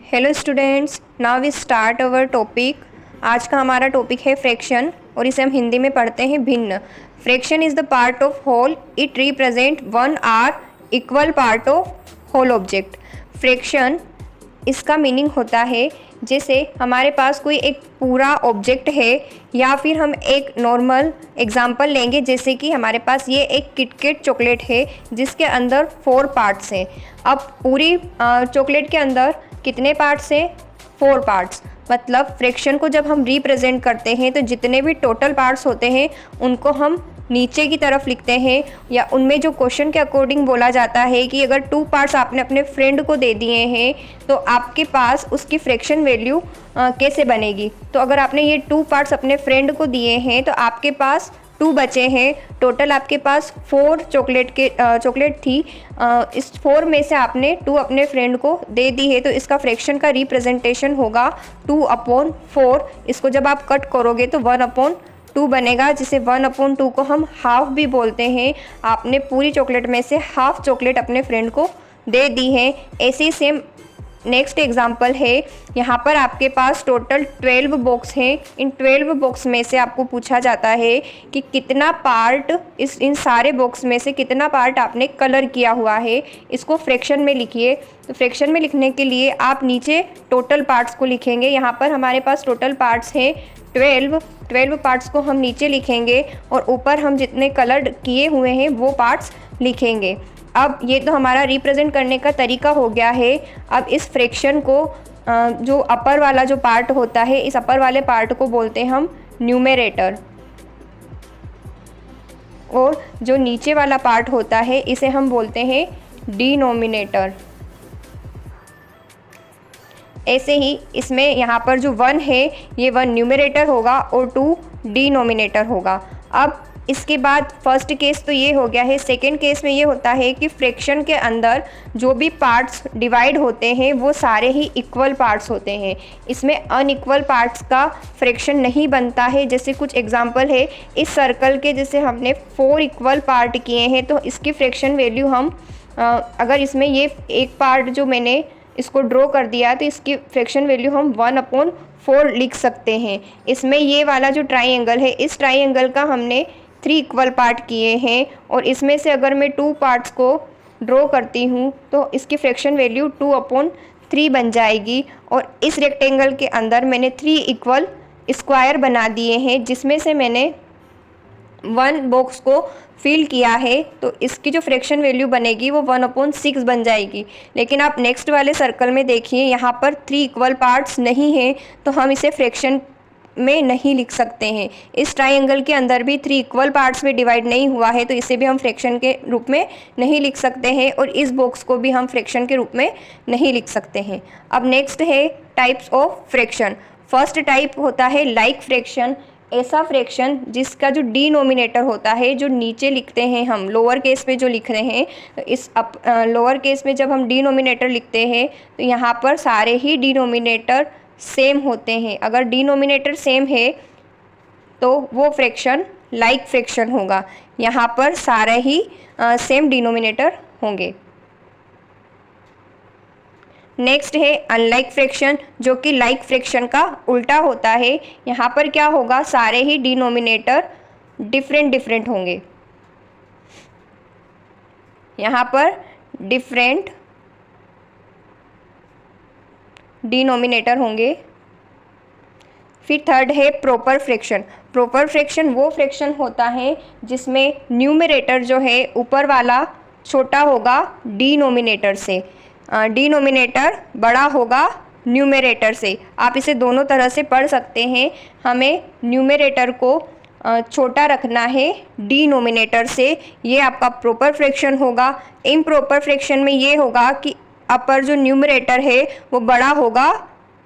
Hello students, now we start our topic. आज का हमारा टॉपिक है फ्रैक्शन और इसे हम हिंदी में पढ़ते हैं भिन्न। Fraction is the part of whole, it represent one or equal part of whole object. Fraction इसका मीनिंग होता है जैसे हमारे पास कोई एक पूरा ऑब्जेक्ट है, या फिर हम एक नॉर्मल एग्जांपल लेंगे जैसे कि हमारे पास ये एक किटकैट चॉकलेट है जिसके अंदर 4 पार्ट्स हैं। अब पूरी चॉकलेट के अंदर कितने पार्ट्स हैं? 4 पार्ट्स। मतलब फ्रैक्शन को जब हम रिप्रेजेंट करते हैं तो जितने भी टोटल पार्ट्स होते हैं उनको हम नीचे की तरफ लिखते हैं, या उनमें जो क्वेश्चन के अकॉर्डिंग बोला जाता है कि अगर 2 पार्ट्स आपने अपने फ्रेंड को दे दिए हैं तो आपके पास उसकी फ्रैक्शन वैल्यू कैसे बनेगी। तो अगर आपने ये 2 पार्ट्स अपने फ्रेंड को दिए हैं तो आपके पास 2 बचे हैं। टोटल आपके पास 4 चॉकलेट थी, इस 4 में से आपने 2 अपने फ्रेंड को दे दी है, तो इसका फ्रैक्शन का रिप्रेजेंटेशन होगा 2/4। इसको जब आप कट करोगे तो 1/2 बनेगा, जिसे 1/2 को हम हाफ भी बोलते हैं। आपने पूरी चॉकलेट में से हाफ चॉकलेट अपने फ्रेंड को दे दी है। ऐसे ही सेम नेक्स्ट एग्जाम्पल है, यहाँ पर आपके पास टोटल 12 बॉक्स हैं। इन 12 बॉक्स में से आपको पूछा जाता है कि कितना पार्ट इन सारे बॉक्स में से कितना पार्ट आपने कलर किया हुआ है। इसको फ्रैक्शन में लिखिए। तो फ्रैक्शन में लिखने के लिए आप नीचे टोटल पार्ट्स को लिखेंगे। यहाँ पर हमारे पास टोटल पार्ट्स हैं 12 पार्ट्स को हम नीचे लिखेंगे और ऊपर हम जितने कलर किए हुए हैं वो पार्ट्स लिखेंगे। अब ये तो हमारा रिप्रेजेंट करने का तरीका हो गया है। अब इस फ्रैक्शन को जो अपर वाला जो पार्ट होता है, इस अपर वाले पार्ट को बोलते हैं हम न्यूमरेटर, और जो नीचे वाला पार्ट होता है इसे हम बोलते हैं डिनोमिनेटर। ऐसे ही इसमें यहाँ पर जो 1 है ये 1 न्यूमरेटर होगा और 2 डिनोमिनेटर होगा। अब इसके बाद फर्स्ट केस तो ये हो गया है। सेकंड केस में ये होता है कि फ्रैक्शन के अंदर जो भी पार्ट्स डिवाइड होते हैं वो सारे ही इक्वल पार्ट्स होते हैं। इसमें अनइक्वल पार्ट्स का फ्रैक्शन नहीं बनता है। जैसे कुछ एग्जांपल है, इस सर्कल के जैसे हमने 4 इक्वल पार्ट किए हैं तो इसकी फ्रैक्शन वैल्यू हम अगर इसमें ये एक पार्ट जो मैंने इसको ड्रॉ कर दिया तो इसकी फ्रैक्शन वैल्यू हम 1/4 लिख सकते हैं। इसमें ये वाला जो ट्राइंगल है, इस ट्राइंगल का हमने 3 इक्वल पार्ट किए हैं और इसमें से अगर मैं 2 पार्ट्स को ड्रॉ करती हूँ तो इसकी फ्रैक्शन वैल्यू 2/3 बन जाएगी। और इस रेक्टेंगल के अंदर मैंने 3 इक्वल स्क्वायर बना दिए हैं जिसमें से मैंने 1 बॉक्स को फिल किया है, तो इसकी जो फ्रैक्शन वैल्यू बनेगी वो 1/6 बन जाएगी। लेकिन आप नेक्स्ट वाले सर्कल में देखिए, यहाँ पर 3 इक्वल पार्ट्स नहीं हैं तो हम इसे फ्रैक्शन में नहीं लिख सकते हैं। इस ट्राइंगल के अंदर भी 3 इक्वल पार्ट्स में डिवाइड नहीं हुआ है तो इसे भी हम फ्रैक्शन के रूप में नहीं लिख सकते हैं, और इस बॉक्स को भी हम फ्रैक्शन के रूप में नहीं लिख सकते हैं। अब नेक्स्ट है types of fraction. First type होता है लाइक फ्रैक्शन। ऐसा फ्रैक्शन जिसका जो डिनोमिनेटर होता है, जो नीचे लिखते हैं हम लोअर केस में जो लिख रहे हैं, तो इस लोअर केस में जब हम डिनोमिनेटर लिखते हैं तो यहाँ पर सारे ही डिनोमिनेटर सेम होते हैं। अगर डिनोमिनेटर सेम है तो वो फ्रैक्शन लाइक फ्रैक्शन होगा। यहाँ पर सारे ही सेम डिनोमिनेटर होंगे। नेक्स्ट है अनलाइक फ्रैक्शन, जो कि लाइक फ्रैक्शन का उल्टा होता है। यहाँ पर क्या होगा, सारे ही डिनोमिनेटर डिफरेंट होंगे। यहाँ पर डिफरेंट डिनोमिनेटर होंगे। फिर थर्ड है प्रॉपर फ्रैक्शन। प्रॉपर फ्रैक्शन वो फ्रैक्शन होता है जिसमें न्यूमरेटर जो है ऊपर वाला छोटा होगा डिनोमिनेटर से, डिनोमिनेटर बड़ा होगा न्यूमरेटर से। आप इसे दोनों तरह से पढ़ सकते हैं। हमें न्यूमरेटर को छोटा रखना है डिनोमिनेटर से, ये आपका प्रॉपर फ्रैक्शन होगा। इम्प्रॉपर फ्रैक्शन में ये होगा कि अपर जो न्यूमरेटर है वो बड़ा होगा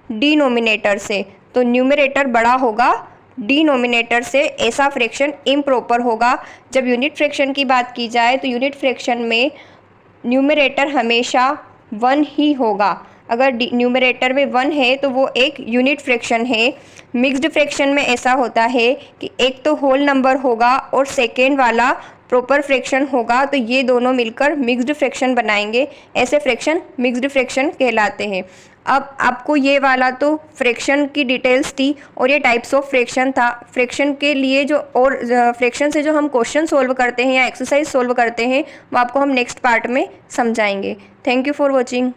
डिनोमिनेटर से, तो न्यूमरेटर बड़ा होगा डिनोमिनेटर से। ऐसा फ्रैक्शन इम्प्रॉपर होगा। जब यूनिट फ्रैक्शन की बात की जाए तो यूनिट फ्रैक्शन में न्यूमरेटर हमेशा 1 ही होगा। अगर न्यूमरेटर में 1 है तो वो एक यूनिट फ्रैक्शन है। मिक्स्ड फ्रैक्शन में ऐसा होता है कि एक तो होल नंबर होगा और सेकेंड वाला प्रॉपर फ्रैक्शन होगा तो ये दोनों मिलकर मिक्स्ड फ्रैक्शन बनाएंगे। ऐसे फ्रैक्शन मिक्स्ड फ्रैक्शन कहलाते हैं। अब आपको ये वाला तो फ्रैक्शन की डिटेल्स थी और ये टाइप्स ऑफ फ्रैक्शन था। फ्रैक्शन के लिए जो और फ्रैक्शन से जो हम क्वेश्चन सॉल्व करते हैं या एक्सरसाइज सॉल्व करते हैं वो आपको हम नेक्स्ट पार्ट में समझाएंगे। Thank you for watching.